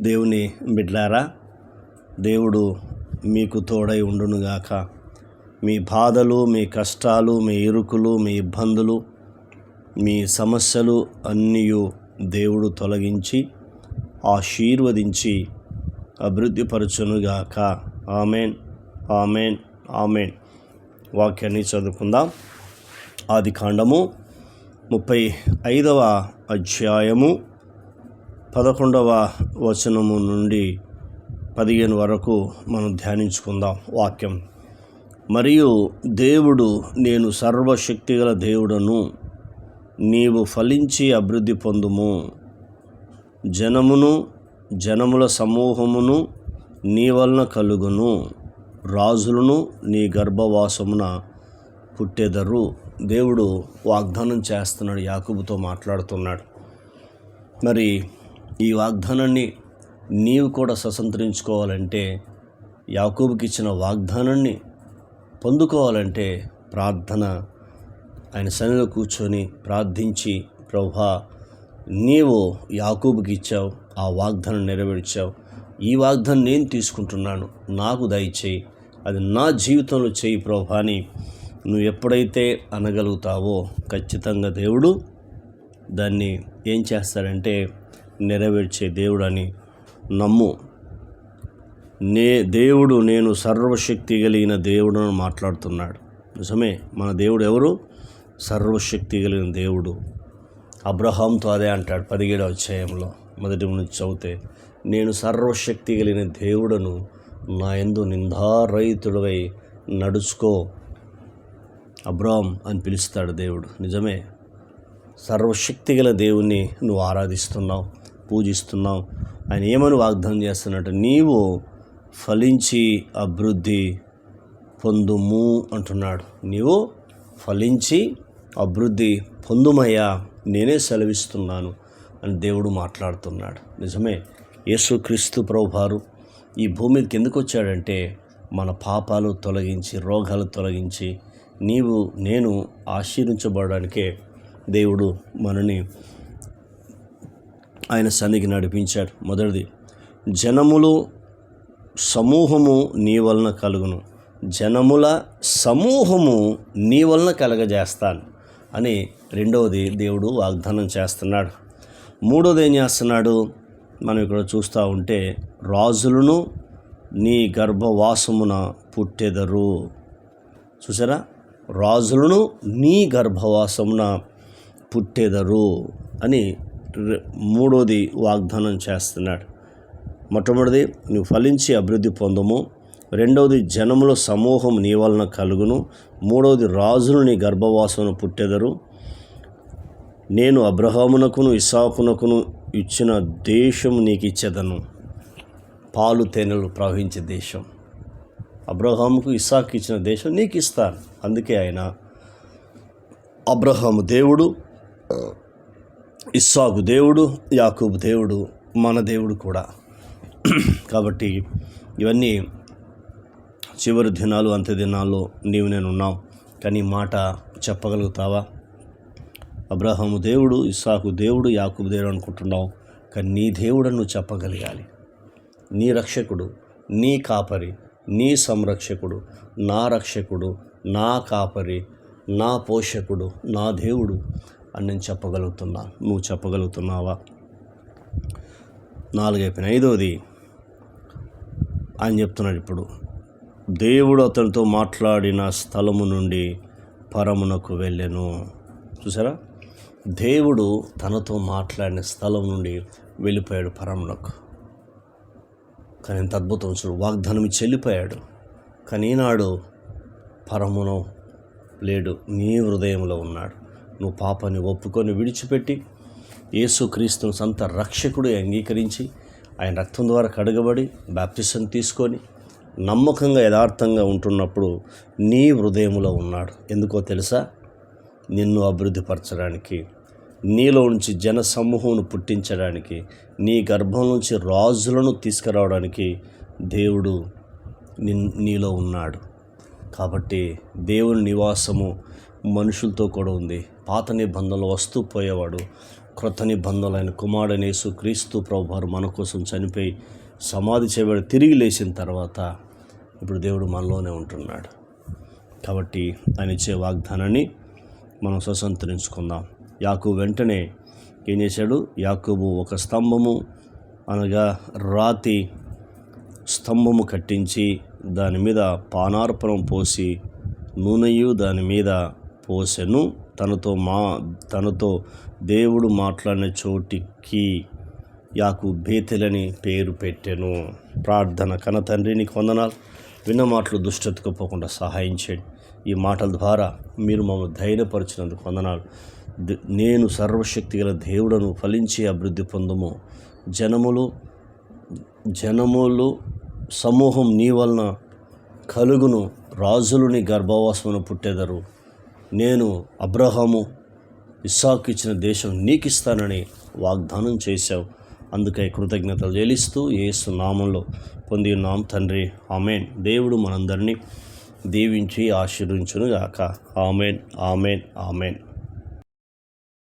దేవుని బిడ్లారా, దేవుడు మీకు తోడై ఉండునుగాక. మీ బాధలు, మీ కష్టాలు, మీ ఇరుకులు, మీ ఇబ్బందులు, మీ సమస్యలు అన్నీ దేవుడు తొలగించి ఆశీర్వదించి అభివృద్ధిపరచునుగాక. Amen, amen, amen. వాక్యాన్ని చదువుకుందాం. ఆదికాండము 35వ అధ్యాయము 11వ వచనము నుండి 15 వరకు మనం ధ్యానించుకుందాం వాక్యం. మరియు దేవుడు, నేను సర్వశక్తిగల దేవుడను, నీవు ఫలించి అభివృద్ధి పొందుము, జనముల సమూహమును నీ వలన కలుగును, రాజులను నీ గర్భవాసమున పుట్టెదరు. దేవుడు వాగ్దానం చేస్తున్నాడు, యాకోబుతో మాట్లాడుతున్నాడు. మరి ఈ వాగ్దానాన్ని నీవు కూడా స్వతంత్రించుకోవాలంటే, యాకోబుకి ఇచ్చిన వాగ్దానాన్ని పొందుకోవాలంటే ప్రార్థన, ఆయన సన్నిధిలో కూర్చొని ప్రార్థించి, ప్రభువా, నీవు యాకోబుకి ఇచ్చావు, ఆ వాగ్దానం నెరవేర్చావు, ఈ వాగ్దానం నేను తీసుకుంటున్నాను, నాకు దయచేయి, అది నా జీవితంలో చేయి ప్రభువా అని నువ్వు ఎప్పుడైతే అనగలుగుతావో ఖచ్చితంగా దేవుడు దాన్ని ఏం చేస్తాడంటే నెరవేర్చే దేవుడు అని నమ్ము. దేవుడు, నేను సర్వశక్తి కలిగిన దేవుడు అని మాట్లాడుతున్నాడు. నిజమే, మన దేవుడు ఎవరు? సర్వశక్తి కలిగిన దేవుడు. అబ్రహాంతో అదే అంటాడు 17వ అధ్యాయంలో మొదటి నుంచి చదివితే, నేను సర్వశక్తి కలిగిన దేవుడను, నా యందు నిందారహితుడవై నడుచుకో. అబ్రహాం అని పిలుస్తాడు దేవుడు. నిజమే, సర్వశక్తి గల దేవుణ్ణి నువ్వు ఆరాధిస్తున్నావు, పూజిస్తున్నావు. ఆయన ఏమని వాగ్దానం చేస్తున్నట్టు, నీవు ఫలించి అభివృద్ధి పొందుము అంటున్నాడు. నీవు ఫలించి అభివృద్ధి పొందుమయ్యా, నేనే సెలవిస్తున్నాను అని దేవుడు మాట్లాడుతున్నాడు. నిజమే, యేసుక్రీస్తు ప్రభువారు ఈ భూమికి ఎందుకు వచ్చాడంటే మన పాపాలు తొలగించి, రోగాలు తొలగించి, నీవు నేను ఆశీర్వించబడడానికే దేవుడు మనని ఆయన సన్నిధికి నడిపించాడు. మొదటిది, జనములు సమూహము నీ వలన కలుగును, జనముల సమూహము నీ వలన కలగజేస్తాను అని రెండవది దేవుడు వాగ్దానం చేస్తున్నాడు. మూడవది ఏం చేస్తున్నాడు మనం ఇక్కడ చూస్తూ ఉంటే, రాజులను నీ గర్భవాసమున పుట్టెదరు. చూసారా, రాజులను నీ గర్భవాసమున పుట్టెదరు అని మూడోది వాగ్దానం చేస్తున్నాడు. మొట్టమొదటిది, నువ్వు ఫలించి అభివృద్ధి పొందము. రెండవది, జనముల సమూహం నీ వలన కలుగును. మూడవది, రాజులు నీ గర్భవాసమున పుట్టెదరు. నేను అబ్రహామునకును ఇస్సాకునకును ఇచ్చిన దేశం నీకు ఇచ్చేదను. పాలు తేనెలు ప్రవహించే దేశం. అబ్రహాముకు ఇస్సాకు ఇచ్చిన దేశం నీకు ఇస్తాను. అందుకే ఆయన అబ్రహాము దేవుడు, ఇస్సాకు దేవుడు, యాకోబు దేవుడు, మన దేవుడు కూడా. కాబట్టి ఇవన్నీ చివరి దినాలు, అంత్య దినాల్లో నీవు నేను ఉన్నాం. కానీ మాట చెప్పగలుగుతావా? అబ్రహాము దేవుడు, ఇస్సాకు దేవుడు, యాకోబు దేవుడు అనుకుంటున్నావు, కానీ నీ దేవుడు నువ్వు చెప్పగలగాలి. నీ రక్షకుడు, నీ కాపరి, నీ సంరక్షకుడు, నా రక్షకుడు, నా కాపరి, నా పోషకుడు, నా దేవుడు అని నేను చెప్పగలుగుతున్నాను. నువ్వు చెప్పగలుగుతున్నావా? 4 అయిపోయిన 5వది ఆయన చెప్తున్నాడు ఇప్పుడు, దేవుడు అతనితో మాట్లాడిన స్థలము నుండి పరమునకు వెళ్ళెను. చూసారా, దేవుడు తనతో మాట్లాడిన స్థలం నుండి వెళ్ళిపోయాడు పరమునకు. కానీ ఎంత అద్భుతం చూడు, వాగ్దానం ఇచ్చి వెళ్ళిపోయాడు. కానీ ఈనాడు పరమును లేడు, నీ హృదయంలో ఉన్నాడు. నువ్వు పాపాన్ని ఒప్పుకొని విడిచిపెట్టి యేసుక్రీస్తును సొంత రక్షకుడు అంగీకరించి, ఆయన రక్తం ద్వారా కడగబడి బాప్టిజం తీసుకొని నమ్మకంగా యథార్థంగా ఉంటున్నప్పుడు నీ హృదయంలో ఉన్నాడు. ఎందుకో తెలుసా? నిన్ను అభివృద్ధిపరచడానికి, నీలో నుంచి జన సమూహమును పుట్టించడానికి, నీ గర్భం నుంచి రాజులను తీసుకురావడానికి దేవుడు నీలో ఉన్నాడు. కాబట్టి దేవుని నివాసము మనుషులతో కూడా ఉంది. పాత నిబంధనలు వస్తూ పోయేవాడు, క్రొత్త నిబంధనలు ఆయన కుమారుడైన యేసుక్రీస్తు ప్రభువారు మన కోసం చనిపోయి సమాధి చేయబడి తిరిగి లేచిన తర్వాత ఇప్పుడు దేవుడు మనలోనే ఉంటున్నాడు. కాబట్టి ఆయన ఇచ్చే వాగ్దానాన్ని మనం స్వతంత్రించుకుందాం. యాకోబు వెంటనే ఏం చేశాడు? యాకోబు ఒక స్తంభము అనగా రాతి స్తంభము కట్టించి దాని మీద పానార్పణం పోసి నూనెయు దాని మీద పోసెను. తనతో దేవుడు మాట్లాడిన చోటికి యాకోబు బేతేలని పేరు పెట్టెను. ప్రార్థన. కన్న తండ్రి, నీకు వందనాలు. విన్న మాటలు దుష్టతకు పోకుండా సహాయం చేయండి. ఈ మాటల ద్వారా మీరు మమ్మల్ని ధైర్యపరిచినందుకు వందనాలు. నేను సర్వశక్తి గల దేవుడను, ఫలించి అభివృద్ధి పొందము. జనములు సమూహం నీ వలన కలుగును. రాజులు నీ గర్భవాసమును పుట్టెదరు. నేను అబ్రహాము ఇస్సాకు ఇచ్చిన దేశం నీకు ఇస్తానని వాగ్దానం చేశావు. అందుకై కృతజ్ఞతలు చెల్లిస్తూ యేసు నామంలో పొంది ఉన్నాం తండ్రి. ఆమెన్. దేవుడు మనందరినీ దీవించి ఆశీర్వదించును గాక. Amen, amen, amen.